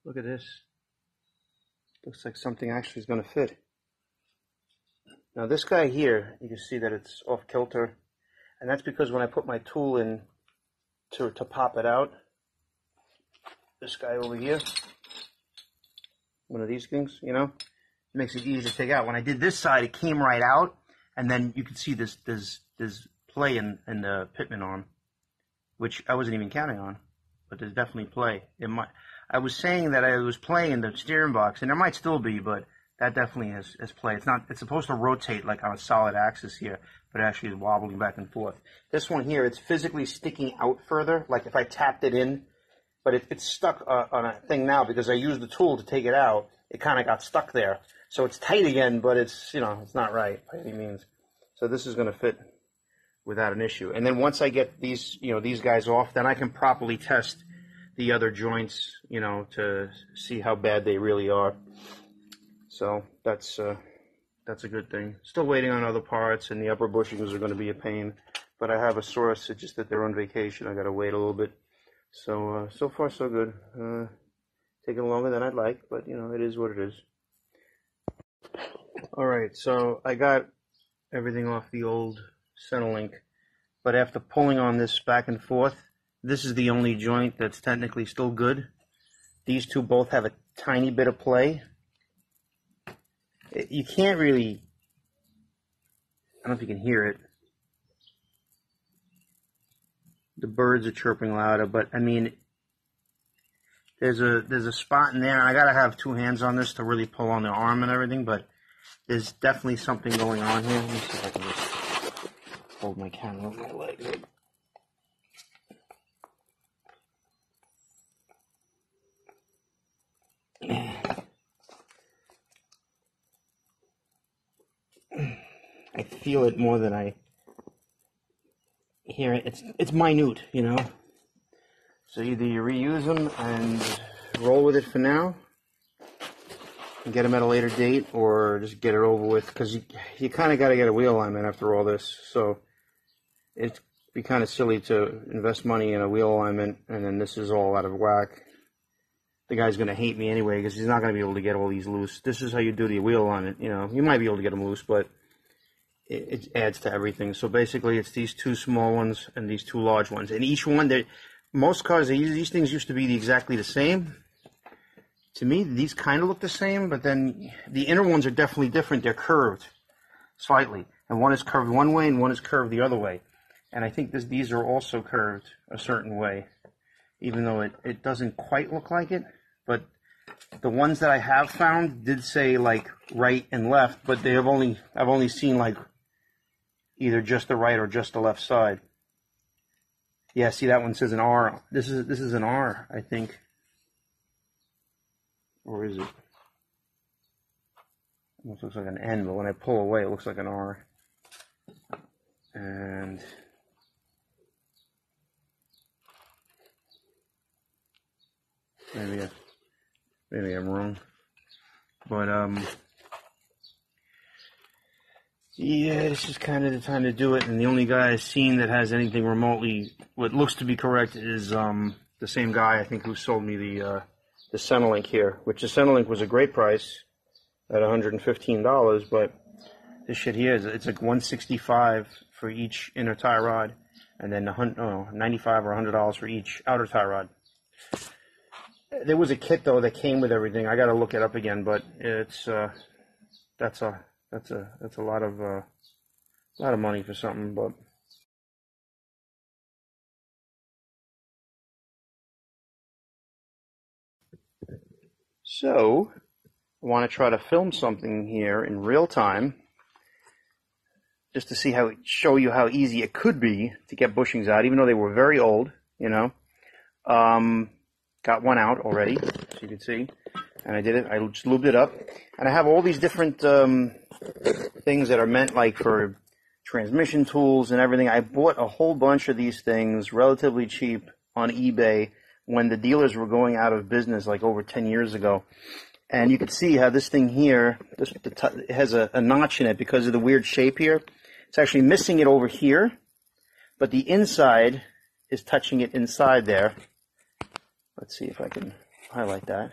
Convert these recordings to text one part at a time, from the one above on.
Look at this. Looks like something actually is going to fit. Now this guy here, you can see that it's off kilter. And that's because when I put my tool in to pop it out, this guy over here, one of these things, you know, it makes it easy to take out. When I did this side, it came right out, and then you can see there's play in the pitman arm, which I wasn't even counting on, but there's definitely play. I was saying that I was playing in the steering box, and there might still be, but that definitely has play. It's supposed to rotate like on a solid axis here, but it actually is wobbling back and forth. This one here, it's physically sticking out further, like if I tapped it in, but it's stuck on a thing now because I used the tool to take it out. It kind of got stuck there. So it's tight again, but it's, you know, it's not right by any means. So this is going to fit without an issue. And then once I get these, you know, these guys off, then I can properly test the other joints, you know, to see how bad they really are. So that's a good thing. Still waiting on other parts, and the upper bushings are going to be a pain. But I have a source. It's just that they're on vacation. I got to wait a little bit. So so far so good. Taking longer than I'd like, but you know, it is what it is. All right, so I got everything off the old Centerlink, but after pulling on this back and forth, this is the only joint that's technically still good. These two both have a tiny bit of play. You can't really, I don't know if you can hear it. The birds are chirping louder, but I mean, there's a spot in there, and I gotta have two hands on this to really pull on the arm and everything, but there's definitely something going on here. Let me see if I can just hold my camera with my leg. I feel it more than I hear it. It's minute, you know. So either you reuse them and roll with it for now and get them at a later date, or just get it over with, because you kind of got to get a wheel alignment after all this. So it'd be kind of silly to invest money in a wheel alignment and then this is all out of whack. The guy's going to hate me anyway because he's not going to be able to get all these loose. This is how you do the wheel alignment. You know, you might be able to get them loose, but it adds to everything. So basically, it's these two small ones and these two large ones. And each one, most cars, these things used to be exactly the same. To me, these kind of look the same, but then the inner ones are definitely different. They're curved slightly. And one is curved one way and one is curved the other way. And I think these are also curved a certain way, even though it doesn't quite look like it. But the ones that I have found did say like right and left, but I've only seen like either just the right or just the left side. Yeah, see, that one says an R. This is an R, I think. Or is it? Almost looks like an N, but when I pull away, it looks like an R. And maybe I'm wrong. But yeah, this is kind of the time to do it. And the only guy I've seen that has anything remotely what looks to be correct is the same guy, I think, who sold me the Centerlink here, which the Centerlink was a great price at $115, but this shit here it's like $165 for each inner tie rod, and then $95 or $100 for each outer tie rod. There was a kit though that came with everything. I got to look it up again, but it's that's a lot of money for something, but. So, I want to try to film something here in real time, just to show you how easy it could be to get bushings out, even though they were very old, you know. Got one out already, so you can see, and I did it. I just lubed it up, and I have all these different things that are meant like for transmission tools and everything. I bought a whole bunch of these things relatively cheap on eBay when the dealers were going out of business like over 10 years ago. And you can see how this thing here, it has a notch in it because of the weird shape here. It's actually missing it over here, but the inside is touching it inside there. Let's see if I can highlight that.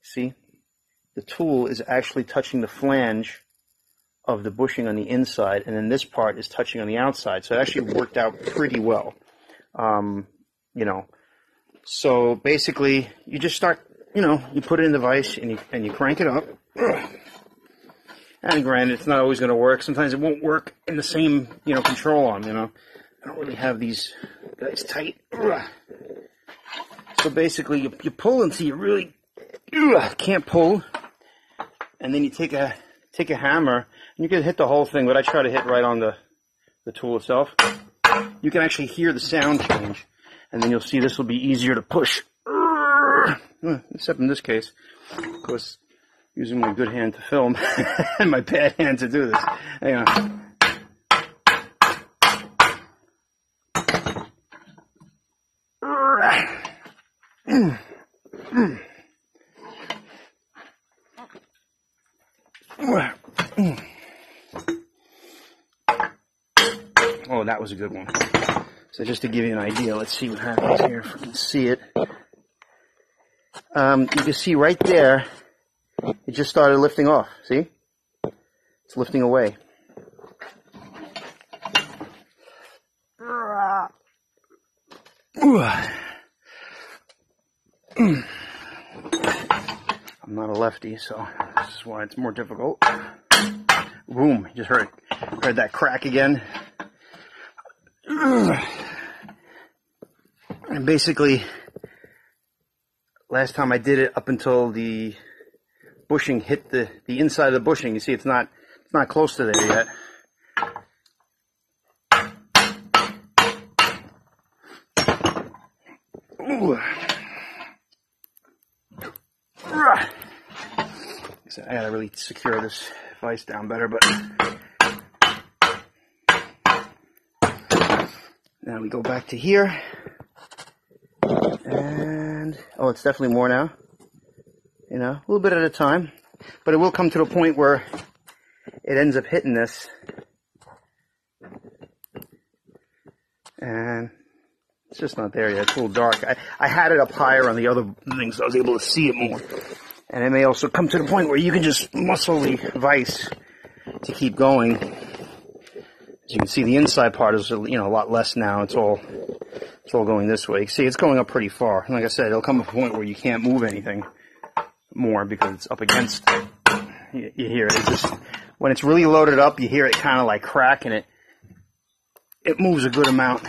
See, the tool is actually touching the flange of the bushing on the inside, and then this part is touching on the outside. So it actually worked out pretty well. You know, so basically you just start, you know, you put it in the vise and you crank it up. And granted, it's not always going to work. Sometimes it won't work in the same, you know, control arm, you know. I don't really have these guys tight. So basically you pull until you really can't pull. And then you take a hammer, and you can hit the whole thing, but I try to hit right on the tool itself. You can actually hear the sound change, and then you'll see this will be easier to push. Except in this case, of course, using my good hand to film and my bad hand to do this. Hang on. Oh, that was a good one. So just to give you an idea, let's see what happens here if we can see it. You can see right there, it just started lifting off. See? It's lifting away. I'm not a lefty, so this is why it's more difficult. Boom, you just heard that crack again. And basically, last time I did it, up until the bushing hit the inside of the bushing, you see it's not close to there yet. Ooh. I gotta really secure this vise down better, but now we go back to here, and oh, it's definitely more now. You know, a little bit at a time, but it will come to the point where it ends up hitting this, and it's just not there yet. It's a little dark. I had it up higher on the other things, so I was able to see it more. And it may also come to the point where you can just muscle the vise to keep going. As you can see, the inside part is, you know, a lot less now. It's all going this way. See, it's going up pretty far. And like I said, it'll come to a point where you can't move anything more because it's up against it. You hear it. It's just, when it's really loaded up, you hear it kind of like crack, and it moves a good amount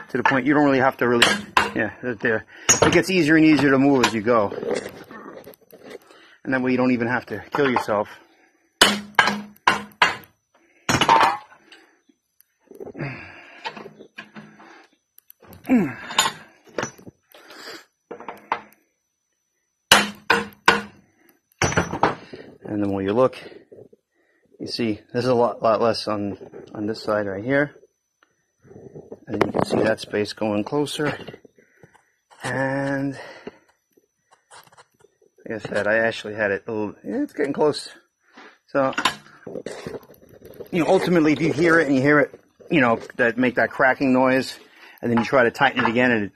to the point you don't really have to really, yeah, there. It gets easier and easier to move as you go. And that way you don't even have to kill yourself. And the more you look, you see there's a lot less on this side right here. And you can see that space going closer. And like I said, I actually had it a little, yeah, it's getting close. So, you know, ultimately if you hear it and you hear it, you know, that make that cracking noise, and then you try to tighten it again and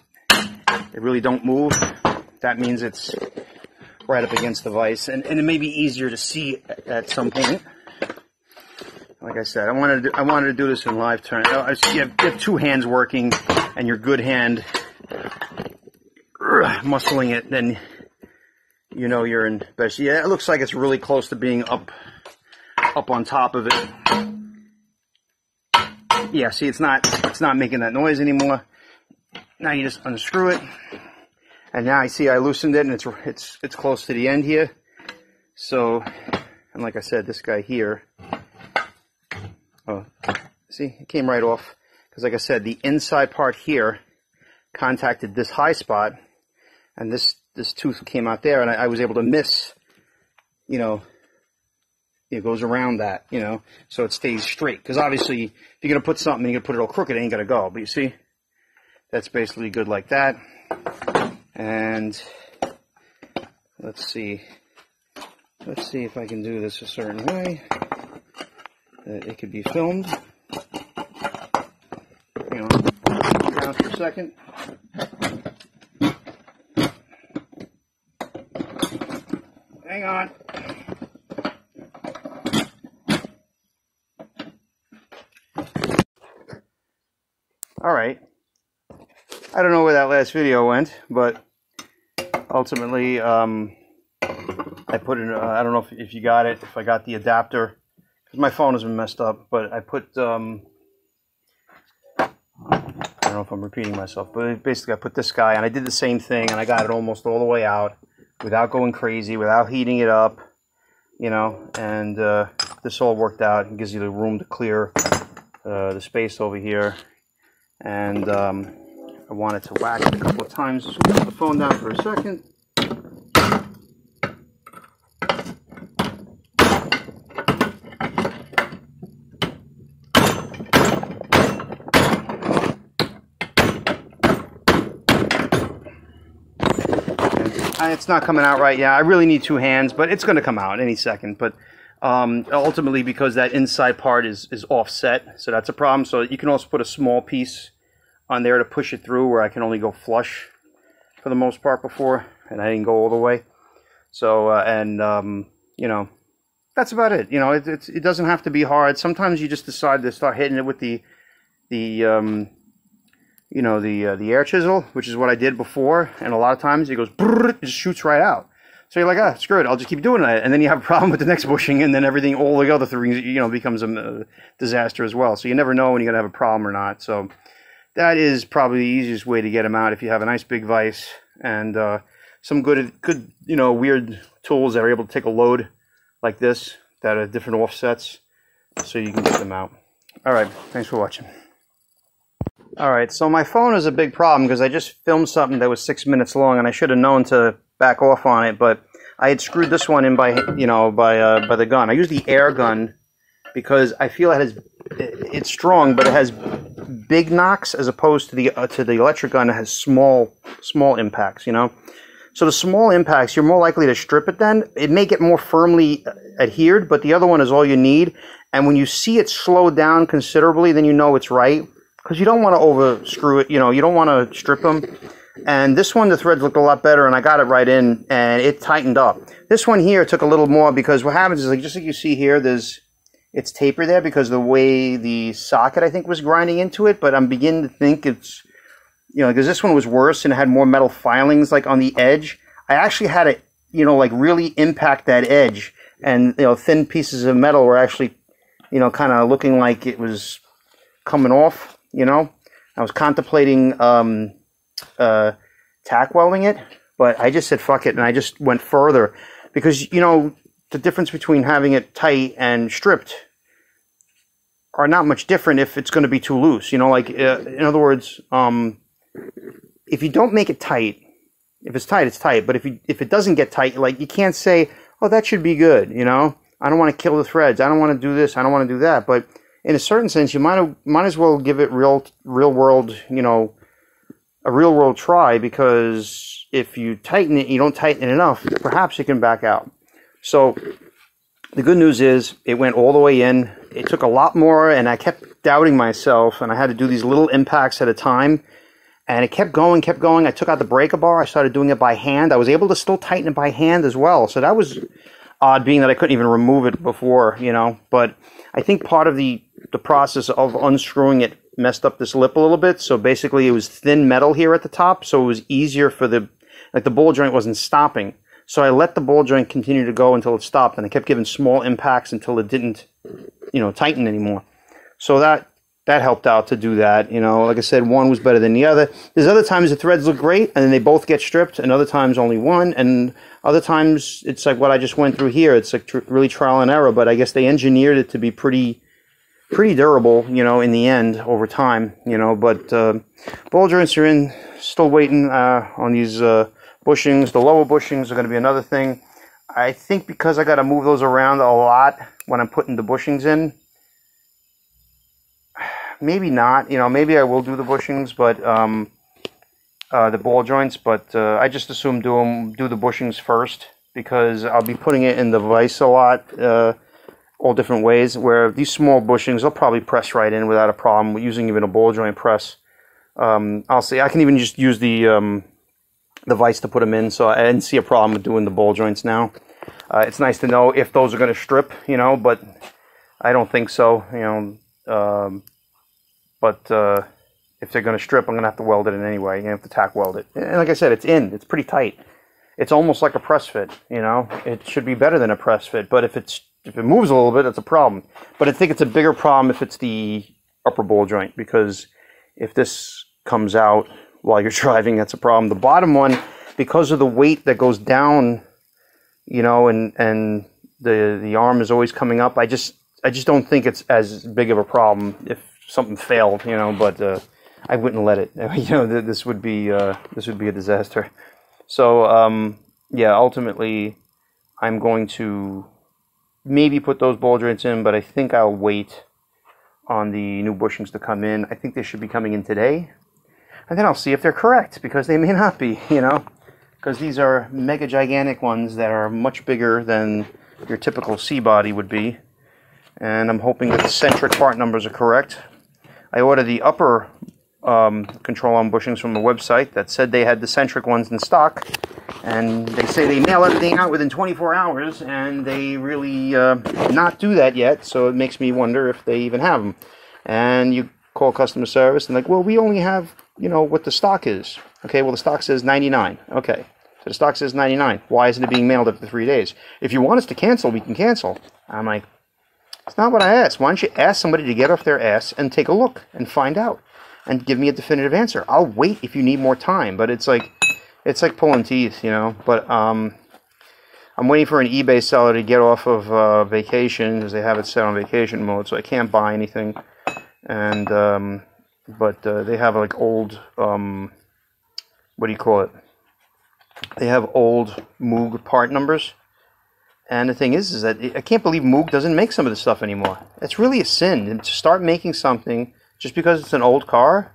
it really don't move, that means it's right up against the vise, and it may be easier to see at some point. Like I said, I wanted to do this in live turn. You have two hands working and your good hand muscling it, then you know you're in best. Yeah, it looks like it's really close to being up on top of it. Yeah, see, it's not making that noise anymore. Now you just unscrew it, and now I see I loosened it, and it's close to the end here. So, and like I said, this guy here, oh, see, it came right off, because like I said, the inside part here contacted this high spot, and this tooth came out there, and I was able to miss, you know, it goes around that, you know, so it stays straight. Because obviously, if you're going to put something and you're going to put it all crooked, it ain't going to go. But you see, that's basically good like that. And let's see if I can do this a certain way that it could be filmed. Hang on, down for a second. Hang on. All right. I don't know where that last video went, but ultimately, I put in, I don't know if you got it, if I got the adapter, because my phone has been messed up, but I put, I don't know if I'm repeating myself, but basically I put this guy, and I did the same thing, and I got it almost all the way out without going crazy, without heating it up, you know, and this all worked out. It gives you the room to clear the space over here, and I wanted to whack it a couple of times. So put the phone down for a second. It's not coming out right. Yeah, I really need two hands, but it's going to come out any second. But ultimately, because that inside part is offset, so that's a problem. So you can also put a small piece on there to push it through, where I can only go flush for the most part before, and I didn't go all the way. So you know, that's about it. You know, it doesn't have to be hard. Sometimes you just decide to start hitting it with the you know, the air chisel, which is what I did before, and a lot of times it goes brrr, it just shoots right out. So you're like, ah, screw it, I'll just keep doing it, and then you have a problem with the next bushing, and then everything, all the other things, you know, becomes a disaster as well. So you never know when you're gonna have a problem or not. So that is probably the easiest way to get them out, if you have a nice big vise and some good, you know, weird tools that are able to take a load like this that are different offsets, so you can get them out. All right, thanks for watching. All right, so my phone is a big problem because I just filmed something that was 6 minutes long, and I should have known to back off on it, but I had screwed this one in by, you know, by the gun. I use the air gun because I feel it's strong, but it has big knocks as opposed to the electric gun that has small impacts, you know. So the small impacts, you're more likely to strip it then. It may get more firmly adhered, but the other one is all you need. And when you see it slow down considerably, then you know it's right. Because you don't want to over screw it, you know, you don't want to strip them. And this one, the threads looked a lot better, and I got it right in, and it tightened up. This one here took a little more, because what happens is, like, just like you see here, it's taper there because the way the socket, I think, was grinding into it. But I'm beginning to think it's, you know, because this one was worse and it had more metal filings, like, on the edge. I actually had to, you know, like, really impact that edge, and, you know, thin pieces of metal were actually, you know, kind of looking like it was coming off. You know, I was contemplating tack welding it, but I just said fuck it, and I just went further, because, you know, the difference between having it tight and stripped are not much different if it's going to be too loose. You know, like, in other words, if you don't make it tight, if it's tight, it's tight. But if it doesn't get tight, like, you can't say, oh, that should be good. You know, I don't want to kill the threads. I don't want to do this. I don't want to do that. But in a certain sense, you might as well give it real world, you know, a real world try, because if you tighten it, you don't tighten it enough, perhaps it can back out. So the good news is it went all the way in. It took a lot more, and I kept doubting myself, and I had to do these little impacts at a time, and it kept going, kept going. I took out the breaker bar. I started doing it by hand. I was able to still tighten it by hand as well. So that was odd, being that I couldn't even remove it before, you know. But I think part of the process of unscrewing it messed up this lip a little bit. So basically it was thin metal here at the top, so it was easier for the ball joint wasn't stopping. So I let the ball joint continue to go until it stopped, and I kept giving small impacts until it didn't, you know, tighten anymore. So that helped out to do that. You know, like I said, one was better than the other. There's other times the threads look great, and then they both get stripped, and other times only one, and other times it's like what I just went through here. It's like really trial and error, but I guess they engineered it to be pretty durable, you know, in the end, over time, you know. But ball joints are in, still waiting on these bushings. The lower bushings are going to be another thing. I think because I got to move those around a lot when I'm putting the bushings in, maybe not, you know, maybe I will do the bushings, but the ball joints, but I just assume do the bushings first, because I'll be putting it in the vise a lot, all different ways, where these small bushings, they'll probably press right in without a problem, using even a ball joint press. I'll see, I can even just use the vise to put them in, so I didn't see a problem with doing the ball joints now. It's nice to know if those are going to strip, you know, but I don't think so, you know. If they're going to strip, I'm going to have to weld it in anyway. You have to tack weld it. And like I said, it's pretty tight. It's almost like a press fit, you know. It should be better than a press fit, but if it moves a little bit, that's a problem. But I think it's a bigger problem if it's the upper ball joint, because if this comes out while you're driving, that's a problem. The bottom one, because of the weight that goes down, you know, and the arm is always coming up, I just don't think it's as big of a problem if something failed, you know. But I wouldn't let it. You know, this would be a disaster. So yeah, ultimately, I'm going to maybe put those ball joints in, but I think I'll wait on the new bushings to come in. I think they should be coming in today, and then I'll see if they're correct, because they may not be, you know, because these are mega gigantic ones that are much bigger than your typical C body would be, and I'm hoping that the centric part numbers are correct. I ordered the upper control arm bushings from the website that said they had the centric ones in stock, and they say they mail everything out within 24 hours, and they really not do that yet, so it makes me wonder if they even have them. And you call customer service and like, well, we only have, you know, what the stock is. Okay, well, the stock says 99. Okay, so the stock says 99. Why isn't it being mailed after 3 days? If you want us to cancel, we can cancel. I'm like, it's not what I asked. Why don't you ask somebody to get off their ass and take a look and find out and give me a definitive answer? I'll wait if you need more time, but it's like pulling teeth, you know. But I'm waiting for an eBay seller to get off of vacation, because they have it set on vacation mode, so I can't buy anything. And but they have like old what do you call it? They have old Moog part numbers. And the thing is that I can't believe Moog doesn't make some of this stuff anymore. It's really a sin. And to start making something just because it's an old car,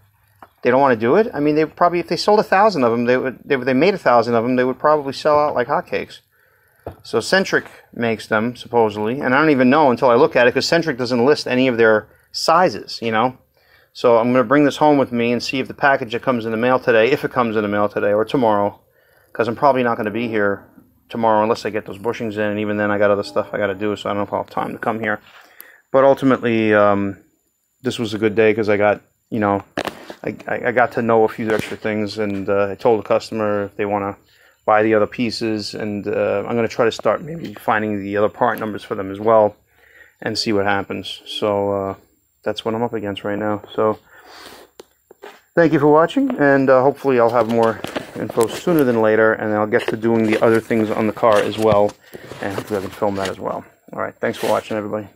they don't want to do it. I mean, they probably, if they sold 1,000 of them, they made 1,000 of them, they would probably sell out like hotcakes. So Centric makes them, supposedly, and I don't even know until I look at it, because Centric doesn't list any of their sizes, you know. So I'm going to bring this home with me and see if the package that comes in the mail today, if it comes in the mail today or tomorrow, because I'm probably not going to be here tomorrow unless I get those bushings in, and even then I got other stuff I got to do, so I don't know if I'll have time to come here. But ultimately, this was a good day, because I got, you know, I got to know a few extra things, and I told the customer if they want to buy the other pieces, and I'm going to try to start maybe finding the other part numbers for them as well and see what happens. So that's what I'm up against right now. So thank you for watching, and hopefully I'll have more info sooner than later, and I'll get to doing the other things on the car as well, and hopefully I can film that as well. All right, thanks for watching, everybody.